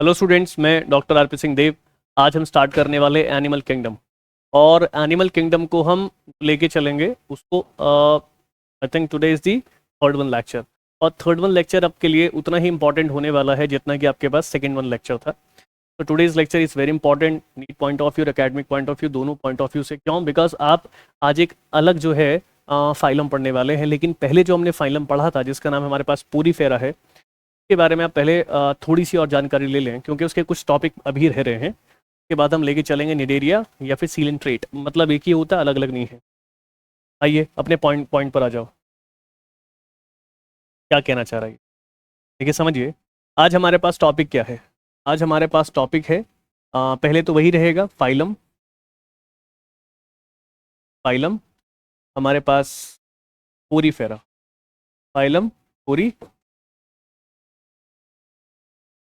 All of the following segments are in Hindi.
हेलो स्टूडेंट्स, मैं डॉक्टर आरपी सिंह देव। आज हम स्टार्ट करने वाले एनिमल किंगडम। और एनिमल किंगडम को हम लेके चलेंगे उसको। I think today is the third one lecture. और थर्ड वन लेक्चर आपके लिए उतना ही इंपॉर्टेंट होने वाला है जितना कि आपके पास सेकेंड वन लेक्चर था। तो today's lecture is very important, NEET point of view, academic point of view, दोनों पॉइंट ऑफ व्यू से। क्यों? बिकॉज आप आज एक अलग जो है फाइलम पढ़ने वाले हैं। लेकिन पहले जो हमने फाइलम पढ़ा था जिसका नाम हमारे पास पूरी फेरा है, के बारे में आप पहले थोड़ी सी और जानकारी ले लें, क्योंकि उसके कुछ टॉपिक अभी रह रहे हैं। उसके बाद हम लेके चलेंगे निडेरिया या फिर सीलेंट्रेट, मतलब एक ही होता है, अलग अलग नहीं है। आइए अपने पॉइंट पॉइंट पर आ जाओ। क्या कहना चाह रहा है? देखिए समझिए, आज हमारे पास टॉपिक क्या है। आज हमारे पास टॉपिक है पहले तो वही रहेगा, फाइलम। फाइलम हमारे पास पूरी फेरा। फाइलम पूरी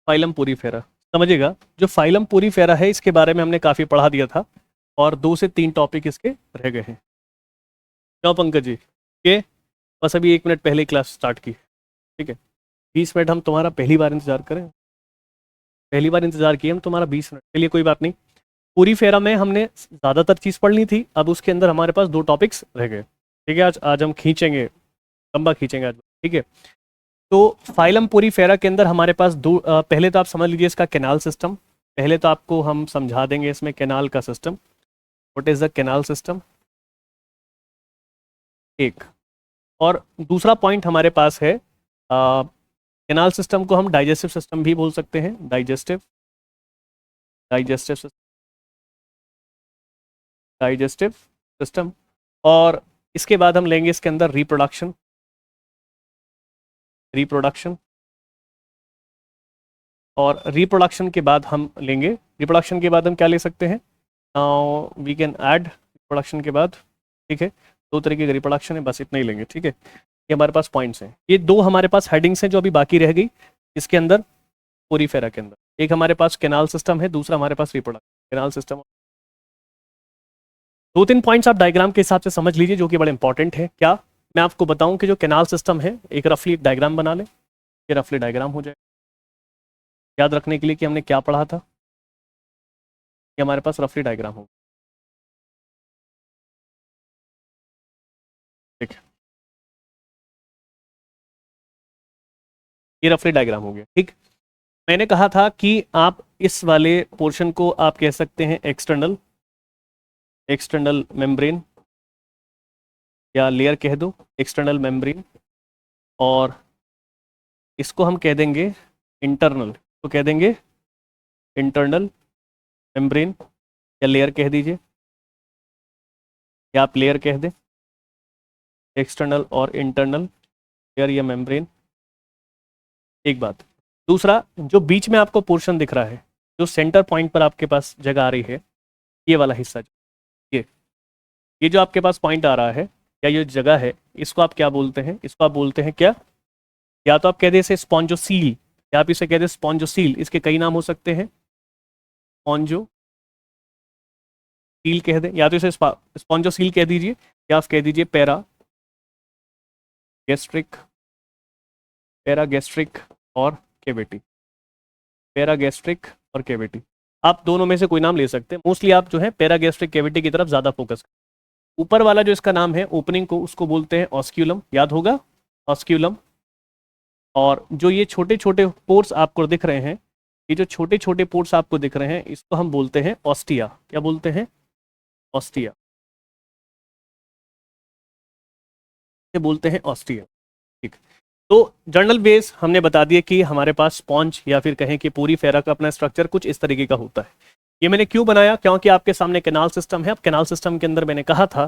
फाइलम पूरी फेरा समझिएगा। जो फाइलम पूरी फेरा है इसके बारे में हमने काफ़ी पढ़ा दिया था और 2 से 3 टॉपिक इसके रह गए हैं। क्यों पंकज जी? के बस अभी 1 मिनट पहले ही क्लास स्टार्ट की, ठीक है। 20 मिनट हम तुम्हारा पहली बार इंतजार करें? पहली बार इंतजार किए हम तुम्हारा 20 मिनट। चलिए कोई बात नहीं। पूरी फेरा में हमने ज़्यादातर चीज़ पढ़ ली थी, अब उसके अंदर हमारे पास 2 टॉपिक्स रह गए, ठीक है। आज आज हम खींचेंगे, लंबा खींचेंगे आज, ठीक है। तो फाइलम पूरी फेरा के अंदर हमारे पास पहले तो आप समझ लीजिए इसका कैनाल सिस्टम। पहले तो आपको हम समझा देंगे इसमें कैनाल का system. What is the canal system, एक। और दूसरा पॉइंट हमारे पास है, कैनाल सिस्टम को हम डाइजेस्टिव सिस्टम भी बोल सकते हैं। Digestive digestive digestive system. और इसके बाद हम लेंगे इसके अंदर रिप्रोडक्शन। रिप्रोडक्शन और रिप्रोडक्शन के बाद हम लेंगे, रिप्रोडक्शन के बाद हम क्या ले सकते हैं? वी कैन ऐड रिप्रोडक्शन के बाद, ठीक है। 2 तरीके का रिप्रोडक्शन है, बस इतना ही लेंगे, ठीक है। ये हमारे पास पॉइंट्स हैं। ये 2 हमारे पास हेडिंग्स हैं जो अभी बाकी रह गई इसके अंदर, पूरी फेरा के अंदर। एक हमारे पास कैनाल सिस्टम है, दूसरा हमारे पास रिप्रोडक्शन। कैनाल सिस्टम 2-3 पॉइंट्स आप डायग्राम के हिसाब से समझ लीजिए जो कि बड़े इंपॉर्टेंट है। क्या मैं आपको बताऊं कि जो कैनाल सिस्टम है, एक रफली डायग्राम बना लें। ये रफली डायग्राम हो जाए याद रखने के लिए कि हमने क्या पढ़ा था। ये हमारे पास रफली डायग्राम हो, ठीक है। ये रफली डायग्राम हो गया, ठीक। मैंने कहा था कि आप इस वाले पोर्शन को आप कह सकते हैं एक्सटर्नल एक्सटर्नल मेम्ब्रेन, या लेयर कह दो, एक्सटर्नल मेम्ब्रेन। और इसको हम कह देंगे इंटरनल, तो कह देंगे इंटरनल मेम्ब्रेन, या लेयर कह दीजिए, या आप लेयर कह दें। एक्सटर्नल और इंटरनल लेयर या मेम्ब्रेन, एक बात। दूसरा, जो बीच में आपको पोर्शन दिख रहा है, जो सेंटर पॉइंट पर आपके पास जगह आ रही है, ये वाला हिस्सा, ये ये जो आपके पास पॉइंट आ रहा है या ये जगह है, इसको आप क्या बोलते हैं? इसको आप बोलते हैं क्या? या तो आप कह दे इसे स्पॉन्जोसील, या आप इसे कह दे स्पॉन्जोसील। इसके कई नाम हो सकते हैं, स्पॉन्जोसील कह दें, या तो इसे स्पॉन्जोसील कह दीजिए, या आप कह दीजिए पैरा गैस्ट्रिक, पैरा गैस्ट्रिक और केविटी। पैरा गैस्ट्रिक और केविटी, आप दोनों में से कोई नाम ले सकते हैं। मोस्टली आप जो है पैरा गैस्ट्रिक केविटी की तरफ ज़्यादा फोकस करें। ऊपर वाला जो इसका नाम है ओपनिंग को, उसको बोलते हैं ऑस्क्यूलम, याद होगा, ऑस्क्यूलम। और जो ये छोटे छोटे पोर्स आपको दिख रहे हैं, ये जो छोटे छोटे पोर्स आपको दिख रहे हैं, इसको हम बोलते हैं ऑस्टिया। क्या बोलते हैं? ऑस्टिया, ये बोलते हैं ऑस्टिया, ठीक। तो जर्नल बेस हमने बता दिया कि हमारे पास स्पॉन्ज या फिर कहें कि पूरी फेरा का अपना स्ट्रक्चर कुछ इस तरीके का होता है। ये मैंने क्यों बनाया? क्योंकि आपके सामने कैनाल सिस्टम है। अब कैनाल सिस्टम के अंदर मैंने कहा था,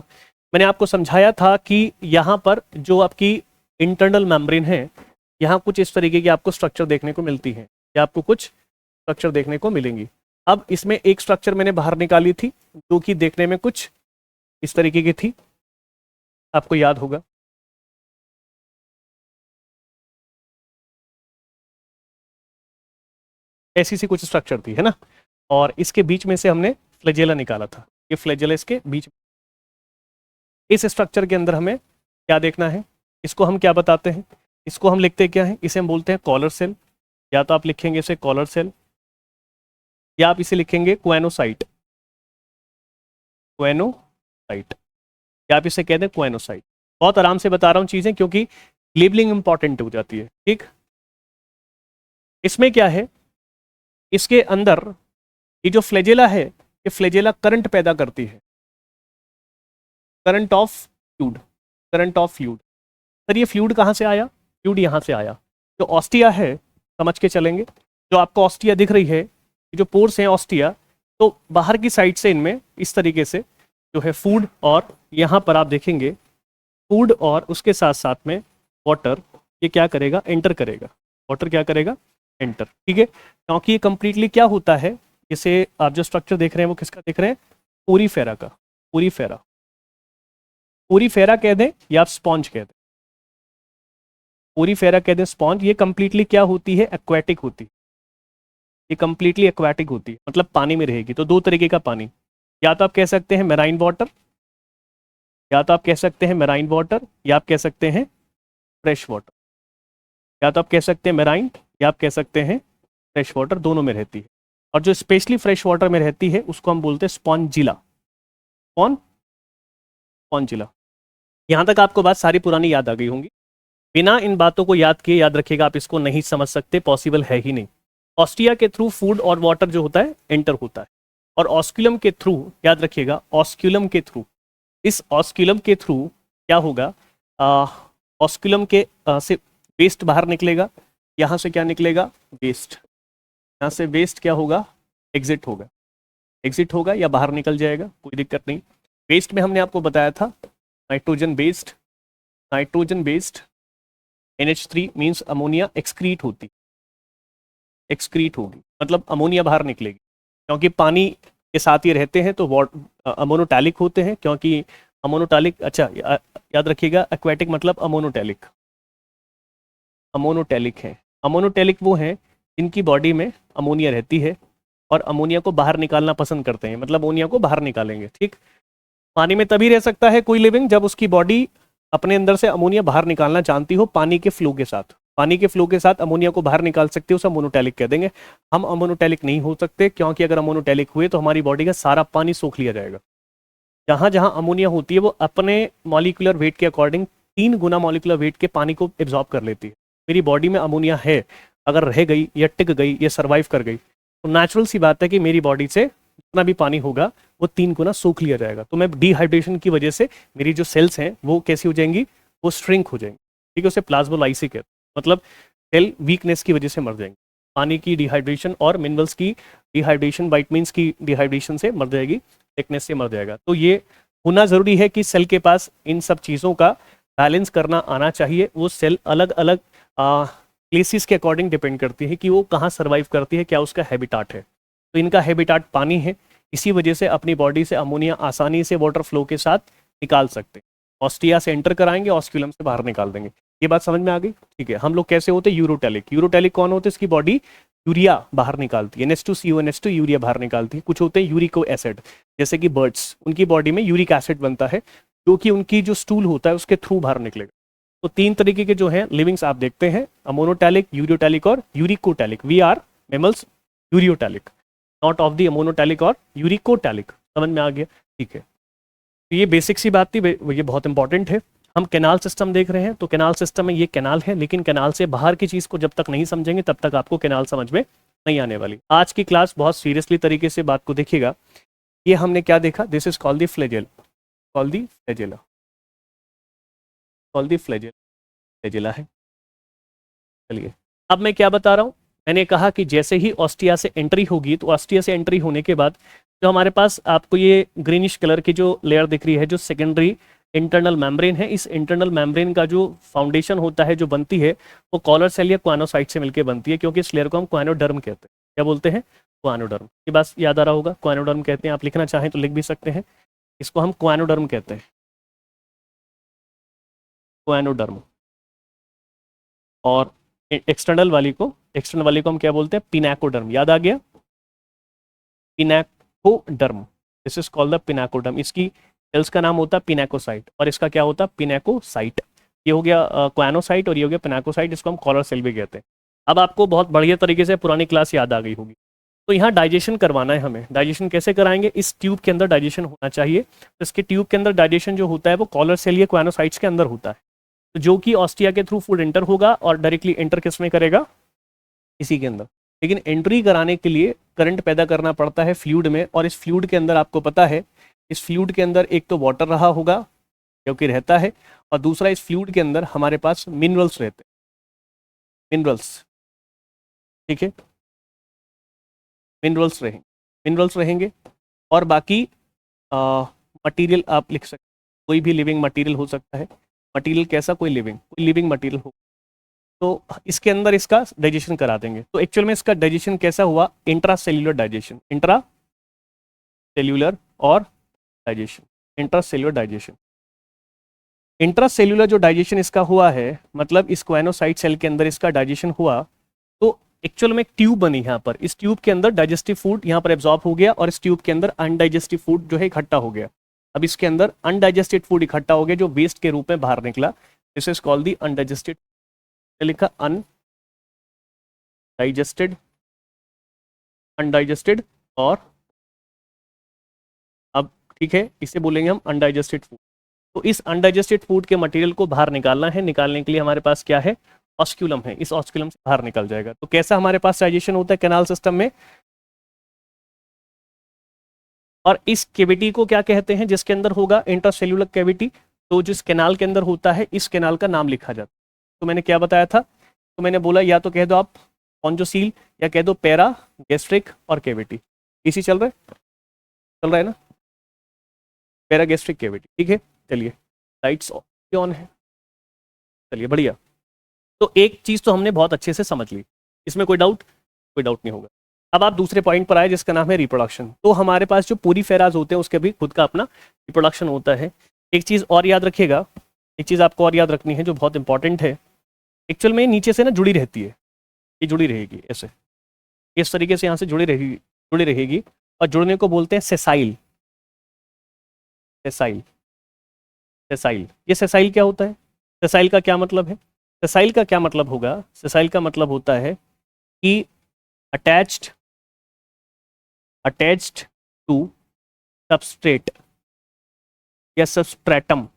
मैंने आपको समझाया था कि यहाँ पर जो आपकी इंटरनल मेम्ब्रेन है, यहाँ कुछ इस तरीके की आपको स्ट्रक्चर देखने को मिलती है, या आपको कुछ स्ट्रक्चर देखने को मिलेंगी। अब इसमें एक स्ट्रक्चर मैंने बाहर निकाली थी जो कि देखने में कुछ इस तरीके की थी, आपको याद होगा। ऐसी सी कुछ स्ट्रक्चर थी, है ना। और इसके बीच में से हमने फ्लैजेला निकाला था। ये फ्लैजेला इसके बीच, इस स्ट्रक्चर के अंदर हमें क्या देखना है? इसको हम क्या बताते हैं? इसको हम लिखते क्या है? इसे हम बोलते हैं कॉलर सेल, या तो आप लिखेंगे इसे कॉलर सेल, या आप इसे लिखेंगे क्वेनोसाइट, क्वेनोसाइट, या आप इसे कहते हैं क्वेनोसाइट। बहुत आराम से बता रहा हूँ चीजें क्योंकि लेबलिंग इंपॉर्टेंट हो जाती है, ठीक। इसमें क्या है, इसके अंदर ये जो फ्लैजेला है, ये फ्लैजेला करंट पैदा करती है, current of fluid, current of fluid. Sir ये फ्लूइड कहाँ से आया, फ्लूइड यहाँ से आया। जो ऑस्टिया है, समझ के चलेंगे, जो आपको ऑस्टिया दिख रही है, जो पोर्स हैं ऑस्टिया, तो बाहर की साइड से इनमें इस तरीके से जो है फूड, और यहाँ पर आप देखेंगे फूड और उसके साथ साथ में वाटर, ये क्या करेगा, एंटर करेगा, वाटर क्या करेगा, एंटर, ठीक है। क्योंकि ये कंप्लीटली क्या होता है, जैसे आप जो स्ट्रक्चर देख रहे हैं वो किसका देख रहे हैं, पोरीफेरा का, पोरीफेरा, पोरीफेरा कह दें या आप स्पॉन्ज कह दें, पोरीफेरा कह दें, स्पॉन्ज। ये कंप्लीटली क्या होती है, एक्वाटिक होती है, ये कंप्लीटली एक्वाटिक होती है, मतलब पानी में रहेगी। तो दो तरीके का पानी, या तो आप कह सकते हैं मैराइन वाटर, या तो आप कह सकते हैं मैराइन वाटर, या आप कह सकते हैं फ्रेश वाटर, या तो आप कह सकते हैं मैराइन, या आप कह सकते हैं फ्रेश वाटर, दोनों में रहती है। और जो स्पेशली फ्रेश वाटर में रहती है उसको हम बोलते हैं स्पॉन्जिला, स्पॉन्जिला। यहाँ तक आपको बात सारी पुरानी याद आ गई होंगी। बिना इन बातों को याद किए, याद रखिएगा, आप इसको नहीं समझ सकते, पॉसिबल है ही नहीं। ऑस्टिया के थ्रू फूड और वाटर जो होता है एंटर होता है, और ऑस्क्यूलम के थ्रू, याद रखिएगा, ऑस्क्यूलम के थ्रू, इस ऑस्क्यूलम के थ्रू क्या होगा, ऑस्क्यूलम के से वेस्ट बाहर निकलेगा, यहाँ से क्या निकलेगा, वेस्ट, यहाँ से वेस्ट क्या होगा, एग्जिट होगा, एग्जिट होगा या बाहर निकल जाएगा, कोई दिक्कत नहीं। वेस्ट में हमने आपको बताया था nitrogen based, nitrogen based NH3 means ammonia excrete होती, एक्सक्रीट होगी, मतलब अमोनिया बाहर निकलेगी, क्योंकि पानी के साथ ये रहते हैं तो अमोनोटैलिक होते हैं, क्योंकि अमोनोटैलिक, अच्छा याद रखिएगा, एक्वेटिक मतलब अमोनोटैलिक, अमोनोटैलिक है। अमोनोटैलिक वो हैं जिनकी बॉडी में अमोनिया रहती है और अमोनिया को बाहर निकालना पसंद करते हैं, मतलब अमोनिया को बाहर निकालेंगे, ठीक। पानी में तभी रह सकता है कोई लिविंग जब उसकी बॉडी अपने अंदर से अमोनिया बाहर निकालना जानती हो, पानी के फ्लो के साथ, पानी के फ्लो के साथ अमोनिया को बाहर निकाल सकते हो, उसे अमोनोटैलिक कह देंगे। हम अमोनोटैलिक नहीं हो सकते, क्योंकि अगर अमोनोटैलिक हुए तो हमारी बॉडी का सारा पानी सोख लिया जाएगा। जहाँ जहाँ अमोनिया होती है वो अपने मॉलिक्यूलर वेट के अकॉर्डिंग 3 गुना मॉलिक्यूलर वेट के पानी को एब्जॉर्ब कर लेती है। मेरी बॉडी में अमोनिया है, अगर रह गई या टिक गई या सर्वाइव कर गई, तो नेचुरल सी बात है कि मेरी बॉडी से जितना भी पानी होगा वो 3 गुना सोख लिया जाएगा। तो मैं डिहाइड्रेशन की वजह से मेरी जो सेल्स हैं वो कैसी हो जाएंगी, वो श्रिंक हो जाएंगी, ठीक है। उसे प्लाज्मोलाइसिस कहते हैं, मतलब सेल वीकनेस की वजह से मर जाएंगे। पानी की डिहाइड्रेशन और मिनरल्स की डिहाइड्रेशन, वाइटमिन्स की डिहाइड्रेशन से मर जाएगी, वीकनेस से मर जाएगा। तो ये होना ज़रूरी है कि सेल के पास इन सब चीज़ों का बैलेंस करना आना चाहिए। वो सेल अलग अलग प्लेसेस के अकॉर्डिंग डिपेंड करती है कि वो कहाँ सर्वाइव करती है, क्या उसका हैबिटाट है। तो इनका हैबिटाट पानी है, इसी वजह से अपनी बॉडी से अमोनिया आसानी से वाटर फ्लो के साथ निकाल सकते हैं। ऑस्टिया से एंटर कराएंगे, ऑस्क्यूलम से बाहर निकाल देंगे। ये बात समझ में आ गई, ठीक है। हम लोग कैसे होते हैं, यूरोटैलिक। यूरोटैलिक कौन होते हैं, इसकी बॉडी यूरिया बाहर निकालती है, NH2CO NH2 यूरिया बाहर निकालती है। कुछ होते हैं यूरिको एसिड, जैसे कि बर्ड्स, उनकी बॉडी में यूरिक एसिड बनता है, जो कि उनकी जो स्टूल होता है उसके थ्रू बाहर निकलेगा। तो 3 तरीके के जो हैं लिविंग्स आप देखते हैं, अमोनोटैलिक, यूरियोटैलिक और uricotelic. We are mammals ureotelic, not of the ammonotelic और यूरिकोटैलिक। समझ में आ गया, ठीक है। तो ये बेसिक सी बात थी, ये बहुत इंपॉर्टेंट है। हम कैनाल सिस्टम देख रहे हैं, तो कैनाल सिस्टम में ये कैनाल है, लेकिन कैनाल से बाहर की चीज़ को जब तक नहीं समझेंगे तब तक आपको कैनाल समझ में नहीं आने वाली। आज की क्लास बहुत सीरियसली तरीके से बात को देखिएगा। ये हमने क्या देखा, this is called the flagellum, called the flagella, called the flagellum, flagella है। चलिए अब मैं क्या बता रहा हूँ, मैंने कहा कि जैसे ही ऑस्टिया से एंट्री होगी, तो ऑस्टिया से एंट्री होने के बाद जो हमारे पास आपको ये ग्रीनिश कलर की जो लेयर दिख रही है, जो सेकेंडरी इंटरनल मेम्ब्रेन है, इस इंटरनल मेम्ब्रेन का जो फाउंडेशन होता है, जो बनती है, वो कॉलर सेल या क्वानोसाइट से मिलकर बनती है, क्योंकि इस लेयर को हम क्वानोडर्म कहते हैं। क्या बोलते हैं, क्वानोडर्म। ये बात याद आ रहा होगा, क्वानोडर्म कहते हैं। आप लिखना चाहें तो लिख भी सकते हैं, इसको हम क्वानोडर्म कहते हैं, क्वानोडर्म। और एक्सटर्नल वाली को हम क्या बोलते हैं, पिनाकोडर्म। याद आ गया, पिनाकोडर्म, दिस इज कॉल्ड द पिनाकोडर्म। इसकी सेल्स का नाम होता है पिनाकोसाइट, और इसका क्या होता है, पिनाकोसाइट। ये हो गया क्वानोसाइट और ये हो गया पिनाकोसाइट, इसको हम कॉलर सेल भी कहते हैं। अब आपको बहुत बढ़िया तरीके से पुरानी क्लास याद आ गई होगी। तो यहाँ डाइजेशन करवाना है हमें। डाइजेशन कैसे कराएंगे? इस ट्यूब के अंदर डाइजेशन होना चाहिए। तो इसके ट्यूब के अंदर डाइजेशन जो होता है वो कॉलर सेल या क्वानोसाइट्स के अंदर होता है, तो जो कि ऑस्टिया के थ्रू फूड एंटर होगा और डायरेक्टली एंटर किस में करेगा? इसी के अंदर। लेकिन एंट्री कराने के लिए करंट पैदा करना पड़ता है फ्लूइड में, और इस फ्लूइड के अंदर आपको पता है इस फ्लूइड के अंदर एक तो वाटर रहा होगा क्योंकि रहता है, और दूसरा इस फ्लूइड के अंदर हमारे पास मिनरल्स रहते हैं, मिनरल्स, ठीक है, मिनरल्स रहेंगे और बाकी मटेरियल आप लिख सकते हैं, कोई भी लिविंग मटेरियल हो सकता है। मटेरियल कैसा? कोई लिविंग मटेरियल हो, तो इसके अंदर इसका डाइजेशन करा देंगे। तो एक्चुअल में इसका डाइजेशन कैसा हुआ? Intracellular digestion, intra cellular और digestion, intra cellular digestion. Intra cellular जो डाइजेशन इसका हुआ है, मतलब इस क्वानोसाइट सेल के अंदर इसका डाइजेशन हुआ, तो एक्चुअल में एक ट्यूब बनी यहाँ पर। इस ट्यूब के अंदर डाइजेस्टिव फूड यहाँ पर एब्जॉर्ब हो गया और इस ट्यूब के अंदर अनडाइजेस्टिव फूड जो है इकट्ठा हो गया। अब इसके अंदर अनडाइजेस्टेड फूड इकट्ठा हो गया जो वेस्ट के रूप में बाहर निकला। This is called the undigested, लिखा अनडाइजेस्टेड, अनडाइजेस्टेड, और अब ठीक है इसे बोलेंगे हम अनडाइजेस्टेड फूड। तो इस अनडाइजेस्टेड फूड के मटेरियल को बाहर निकालना है। निकालने के लिए हमारे पास क्या है? ऑस्क्यूलम है। इस ऑस्क्यूलम से बाहर निकल जाएगा। तो कैसा हमारे पास डाइजेशन होता है कैनाल सिस्टम में? और इस कैविटी को क्या कहते हैं जिसके अंदर होगा? Intracellular cavity. तो जिस कैनाल के अंदर होता है इस कैनाल का नाम लिखा जाता है। तो मैंने क्या बताया था? तो मैंने बोला या तो कह दो आप स्पॉन्जोसील या कह दो पैरा गैस्ट्रिक और कैविटी। इसी चल रहा है ना, पैरा गैस्ट्रिक कैविटी, ठीक है। चलिए लाइट्स ऑन है, चलिए बढ़िया। तो एक चीज तो हमने बहुत अच्छे से समझ ली, इसमें कोई डाउट नहीं होगा। अब आप दूसरे पॉइंट पर आए जिसका नाम है रिप्रोडक्शन। तो हमारे पास जो पूरी फेराज होते हैं उसके भी खुद का अपना रिप्रोडक्शन होता है। एक चीज और याद रखिएगा, एक चीज आपको और याद रखनी है जो बहुत इंपॉर्टेंट है। एक्चुअल में नीचे से ना जुड़ी रहती है, ये जुड़ी रहेगी ऐसे, इस तरीके से यहाँ से जुड़ी रहेगी और जुड़ने को बोलते हैं सेसाइल। ये सेसाइल क्या होता है? सेसाइल का क्या मतलब है? सेसाइल का क्या मतलब होगा? सेसाइल का मतलब होता है कि अटैच्ड टू सबस्ट्रेट या सबस्ट्रेटम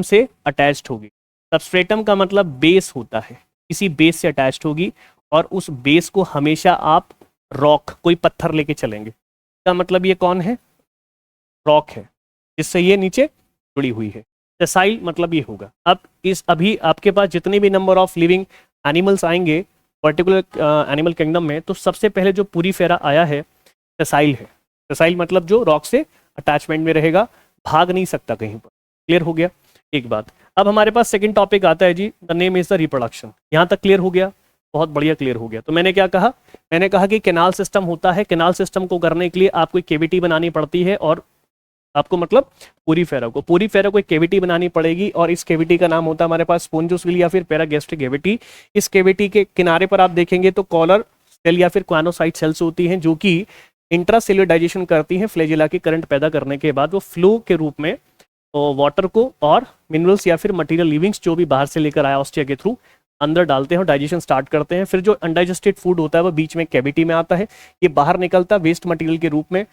से अटैच्ड होगी। सबस्ट्रेटम का मतलब बेस होता है, किसी बेस से अटैच्ड होगी और उस बेस को हमेशा आप रॉक, कोई पत्थर लेके चलेंगे। इसका मतलब ये कौन है? रॉक है जिससे ये नीचे जुड़ी हुई है। सेसाइल मतलब ये होगा। अब अभी आपके पास जितने भी नंबर ऑफ लिविंग एनिमल्स आएंगे पर्टिकुलर एनिमल किंगडम में, तो सबसे पहले जो पूरी फेरा आया है सेसाइल है। सेसाइल मतलब जो रॉक से अटैचमेंट में रहेगा, भाग नहीं सकता कहीं पर। क्लियर हो गया एक बात। अब हमारे पास सेकंड टॉपिक आता है जी, the name is the reproduction. यहाँ तक क्लियर हो गया? बहुत बढ़िया क्लियर हो गया। तो मैंने क्या कहा? मैंने कहा कि कैनाल सिस्टम होता है। कैनाल सिस्टम को करने के लिए आपको एक कैविटी बनानी पड़ती है और आपको मतलब पूरी फेरा को एक कैविटी बनानी पड़ेगी और इस कैविटी का नाम होता है हमारे पास स्पोंजोसील या फिर पैरागैस्ट्रिक कैविटी। इस कैविटी के किनारे पर आप देखेंगे तो कॉलर सेल या फिर क्वानोसाइट सेल्स होती हैं जो कि इंट्रासेल्युलर डाइजेशन करती हैं। फ्लैजेला के करंट पैदा करने के बाद वो फ्लो के रूप में वाटर को और मिनरल्स या फिर मटेरियल लिविंग्स जो भी बाहर से लेकर आया ऑस्टिया के थ्रू अंदर डालते हैं और डाइजेशन स्टार्ट करते हैं। फिर जो अनडाइजेस्टेड फूड होता है वो बीच में कैविटी में आता है, ये बाहर निकलता है वेस्ट मटेरियल के रूप में।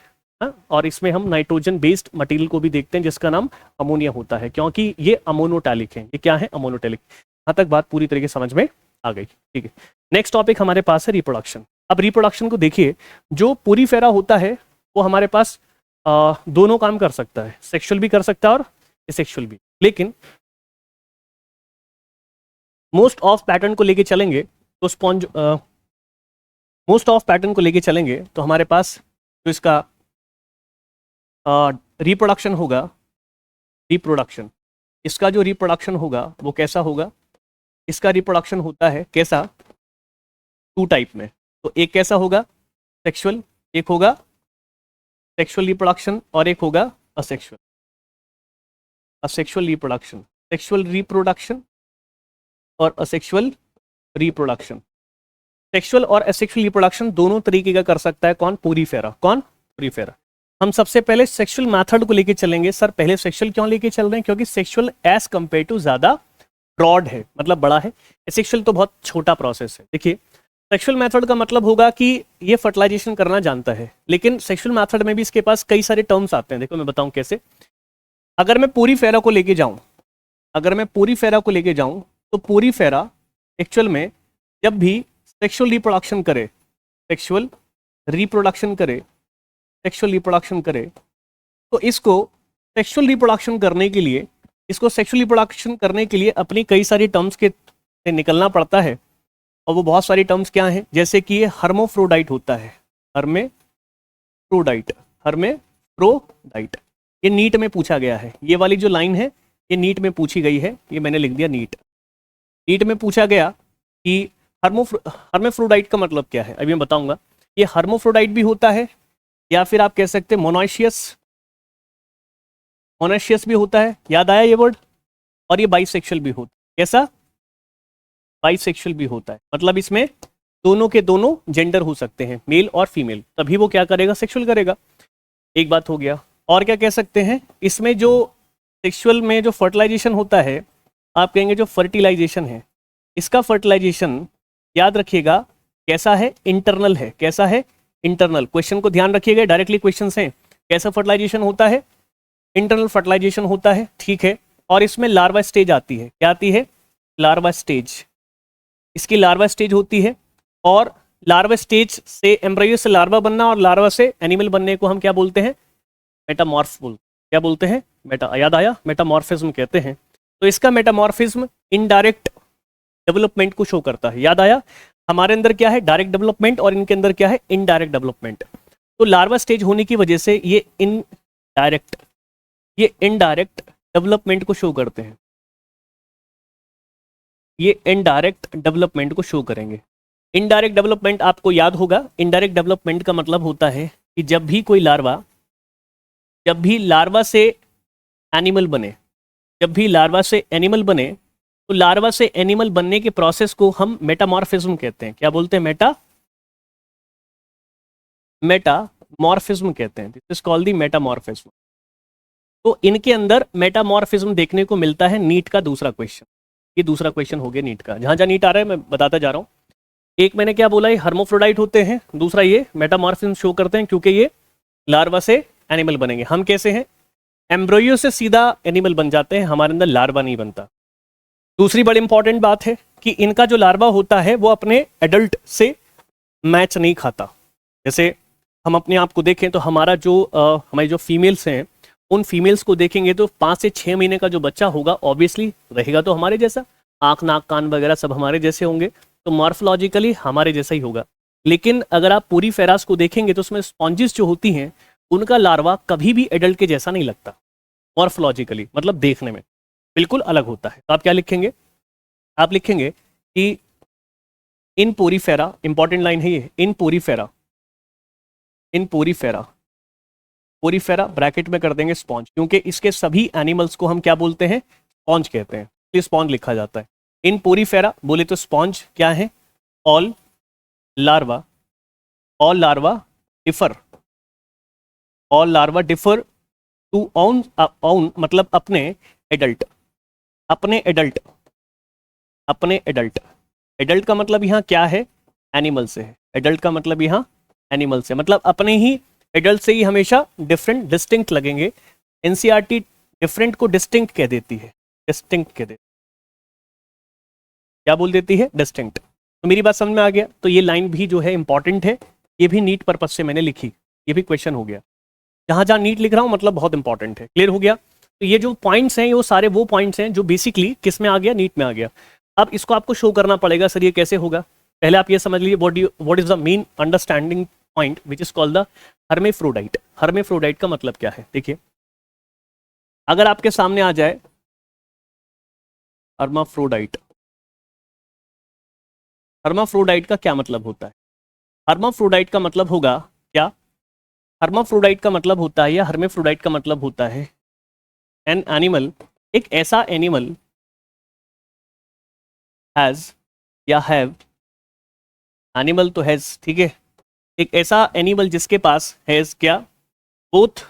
और इसमें हम नाइट्रोजन बेस्ड मटेरियल को भी देखते हैं जिसका नाम अमोनिया होता है, क्योंकि ये अमोनोटैलिक है। ये क्या है? अमोनोटैलिक। यहाँ तक बात पूरी तरीके से समझ में आ गई, ठीक है। नेक्स्ट टॉपिक हमारे पास है रिप्रोडक्शन। अब रिप्रोडक्शन को देखिए, जो पूरी फेरा होता है वो हमारे पास दोनों काम कर सकता है, सेक्सुअल भी कर सकता है और एसेक्सुअल भी। लेकिन मोस्ट ऑफ पैटर्न को लेके चलेंगे तो हमारे पास जो इसका रिप्रोडक्शन होगा, इसका जो रिप्रोडक्शन होगा वो कैसा होगा? इसका रिप्रोडक्शन होता है कैसा? 2 टाइप में। तो एक कैसा होगा? सेक्सुअल, एक होगा सेक्सुअल रिप्रोडक्शन और एक होगा असेक्सुअल रिप्रोडक्शन। सेक्सुअल रिप्रोडक्शन और असेक्सुअल रिप्रोडक्शन। सेक्सुअल और असेक्सुअल रिप्रोडक्शन दोनों तरीके का कर सकता है कौन? पूरी फेरा। हम सबसे पहले सेक्सुअल मेथड को लेके चलेंगे। सर पहले सेक्सुअल क्यों लेके चल रहे हैं? क्योंकि सेक्सुअल एज कंपेयर टू ज्यादा ब्रॉड है, मतलब बड़ा है। एसेक्सुअल तो बहुत छोटा प्रोसेस है। देखिए सेक्सुअल मेथड का मतलब होगा कि ये फर्टिलाइजेशन करना जानता है, लेकिन सेक्सुअल मेथड में भी इसके पास कई सारे टर्म्स आते हैं। देखो मैं बताऊं कैसे। अगर मैं पूरी फेरा को लेके जाऊं, अगर मैं पूरी फेरा को लेके जाऊं तो पूरी फेरा एक्चुअल में जब भी सेक्सुअल रिप्रोडक्शन करे, सेक्सुअल रिप्रोडक्शन करे, सेक्सुअल रिप्रोडक्शन करे, तो इसको सेक्सुअल रिप्रोडक्शन करने के लिए, इसको सेक्सुअल रिप्रोडक्शन करने के लिए अपनी कई सारी टर्म्स के से निकलना पड़ता है। और वो बहुत सारी टर्म्स क्या हैं, जैसे कि ये हर्मोफ्रोडाइट होता है, हर्मेफ्रोडाइट, हर्मेफ्रोडाइट। ये नीट में पूछा गया है, ये वाली जो लाइन है ये नीट में पूछी गई है, ये मैंने लिख दिया नीट। नीट में पूछा गया कि हर्मेफ्रोडाइट का मतलब क्या है, अभी मैं बताऊंगा। ये हर्मोफ्रोडाइट भी होता है, या फिर आप कह सकते हैं मोनोशियस, मोनोशियस भी होता है, याद आया ये वर्ड। और ये बाइसेक्सुअल भी होता है। कैसा? बाइसेक्सुअल भी होता है, मतलब इसमें दोनों के दोनों जेंडर हो सकते हैं, मेल और फीमेल, तभी वो क्या करेगा, सेक्सुअल करेगा। एक बात हो गया। और क्या कह सकते हैं, इसमें जो सेक्सुअल में जो फर्टिलाइजेशन होता है, आप कहेंगे जो फर्टिलाइजेशन है, इसका फर्टिलाइजेशन याद रखिएगा कैसा है, इंटरनल है। कैसा है? इंटरनल। क्वेश्चन को ध्यान रखिएगा, डायरेक्टली क्वेश्चन है। कैसा फर्टिलाइजेशन होता है? इंटरनल फर्टिलाइजेशन होता है, ठीक है। और इसमें लार्वा स्टेज आती है, क्या आती है? Larva stage. इसकी लार्वा स्टेज होती है, और लार्वा स्टेज से एम्ब्रियो से लार्वा बनना और लार्वा से एनिमल बनने को हम क्या बोलते हैं? मेटामॉर्फ बोलते हैं। क्या बोलते हैं? मेटा, याद आया, मेटामॉर्फिज्म कहते हैं। तो इसका मेटामॉर्फिज्म इनडायरेक्ट डेवलपमेंट को शो करता है। याद आया, हमारे अंदर क्या है, डायरेक्ट डेवलपमेंट, और इनके अंदर क्या है, इनडायरेक्ट डेवलपमेंट। तो लार्वा स्टेज होने की वजह से ये इनडायरेक्ट डेवलपमेंट को शो करते हैं, ये इनडायरेक्ट डेवलपमेंट को शो करेंगे। इनडायरेक्ट डेवलपमेंट आपको याद होगा, इनडायरेक्ट डेवलपमेंट का मतलब होता है कि जब भी कोई लार्वा, जब भी लार्वा से एनिमल बने, जब भी लार्वा से एनिमल बने, तो लार्वा से एनिमल बनने के प्रोसेस को हम मेटामॉर्फिज्म कहते हैं। क्या बोलते हैं? मेटामॉर्फिज्म कहते हैं। This is called the metamorphism. तो इनके अंदर मेटामॉर्फिज्म देखने को मिलता है। नीट का दूसरा क्वेश्चन, ये दूसरा क्वेश्चन हो गया नीट का। जहां जहां नीट आ रहा है मैं बताता जा रहा हूं। एक मैंने क्या बोला, ये हर्मोफ्रोडाइट होते हैं, दूसरा ये मेटामॉर्फिज्म शो करते हैं, क्योंकि ये लार्वा से एनिमल बनेंगे। हम कैसे हैं? एम्ब्रोयो से सीधा एनिमल बन जाते हैं, हमारे अंदर लार्वा नहीं बनता। दूसरी बड़ी इंपॉर्टेंट बात है कि इनका जो लार्वा होता है वो अपने एडल्ट से मैच नहीं खाता। जैसे हम अपने आप को देखें तो हमारा जो हमारी जो फीमेल्स हैं, उन फीमेल्स को देखेंगे तो 5 से 6 महीने का जो बच्चा होगा ऑब्वियसली रहेगा तो हमारे जैसा, आँख नाक कान वगैरह सब हमारे जैसे होंगे, तो मॉर्फोलॉजिकली हमारे जैसा ही होगा। लेकिन अगर आप पूरी फेरास को देखेंगे तो उसमें स्पॉन्जिस जो होती हैं, उनका लार्वा कभी भी एडल्ट के जैसा नहीं लगता मॉर्फोलॉजिकली, मतलब देखने में बिल्कुल अलग होता है। तो आप क्या लिखेंगे? आप लिखेंगे कि इन पोरीफेरा, इंपॉर्टेंट लाइन है ये, इन पोरीफेरा, इन पोरीफेरा, पोरीफेरा ब्रैकेट में कर देंगे स्पॉन्ज, क्योंकि इसके सभी एनिमल्स को हम क्या बोलते हैं? स्पॉन्ज कहते हैं, इसलिए स्पॉन्ज लिखा जाता है। इन पोरीफेरा बोले तो स्पॉन्ज क्या है? All larva, all larva differ, all larva differ to on, on मतलब अपने एडल्ट, अपने एडल्ट, अपने एडल्ट। एडल्ट का मतलब यहाँ क्या है? एनिमल से है। एडल्ट का मतलब यहाँ एनिमल से, मतलब अपने ही एडल्ट से ही हमेशा डिफरेंट डिस्टिंक्ट लगेंगे। एनसीईआरटी डिफरेंट को डिस्टिंक्ट कह देती है, डिस्टिंक्ट कह देती, क्या बोल देती है? डिस्टिंक्ट। तो मेरी बात समझ में आ गया। तो ये लाइन भी जो है इंपॉर्टेंट है, ये भी नीट पर्पज से मैंने लिखी, ये भी क्वेश्चन हो गया। जहां जहां नीट लिख रहा हूं मतलब बहुत इंपॉर्टेंट है। क्लियर हो गया? तो ये जो पॉइंट्स हैं वो सारे वो पॉइंट्स हैं जो बेसिकली किस में आ गया? नीट में आ गया। अब इसको आपको शो करना पड़ेगा। सर ये कैसे होगा? पहले आप ये समझ लीजिए what is the main understanding point which is called the hermaphrodite. Hermaphrodite का मतलब क्या है? देखिए, अगर आपके सामने आ जाए हर्माफ्रोडाइट, हर्माफ्रोडाइट का क्या मतलब होता है? हर्माफ्रोडाइट का मतलब होगा क्या? हर्माफ्रोडाइट का मतलब होता है, या हर्मेफ्रोडाइट का मतलब होता है एन एनिमल, एक ऐसा एनिमल हैज या हैव, एनिमल तो हैज, ठीक है, एक ऐसा एनिमल जिसके पास हैज क्या? Both